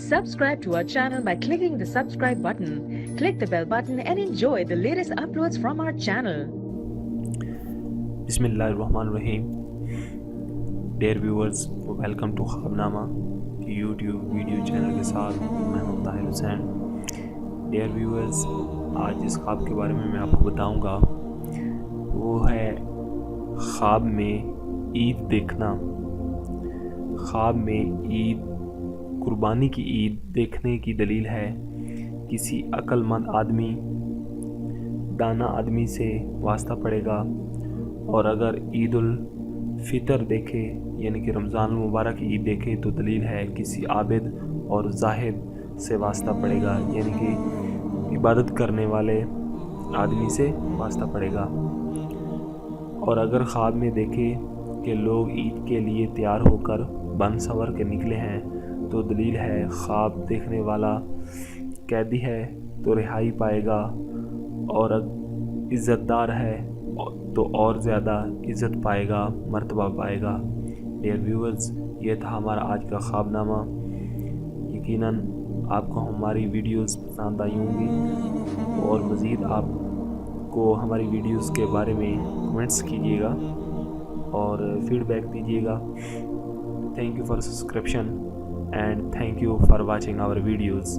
Subscribe to our channel by clicking the subscribe button. Click the bell button and enjoy the latest uploads from our channel. Bismillahirrahmanirrahim. Dear viewers, welcome to خوابنامہ YouTube video channel کے ساتھ میں ہوں طاہر حسین. Dear viewers, آج جس خواب کے بارے میں آپ کو بتاؤں گا وہ ہے خواب میں عید دیکھنا. خواب میں عید، قربانی کی عید دیکھنے کی دلیل ہے کسی عقل مند آدمی، دانا آدمی سے واسطہ پڑے گا، اور اگر عید الفطر دیکھے یعنی کہ رمضان المبارک کی عید دیکھے تو دلیل ہے کسی عابد اور زاہد سے واسطہ پڑے گا، یعنی کہ عبادت کرنے والے آدمی سے واسطہ پڑے گا. اور اگر خواب میں دیکھے کہ لوگ عید کے لیے تیار ہو کر بن سنور کے نکلے ہیں تو دلیل ہے خواب دیکھنے والا قیدی ہے تو رہائی پائے گا، اور عزت دار ہے تو اور زیادہ عزت پائے گا، مرتبہ پائے گا. ڈیئر ویورز، یہ تھا ہمارا آج کا خواب نامہ. یقیناً آپ کو ہماری ویڈیوز پسند آئی ہوں گی، اور مزید آپ کو ہماری ویڈیوز کے بارے میں کمنٹس کیجیے گا اور فیڈ بیک دیجیے گا. Thank you for subscription and thank you for watching our videos.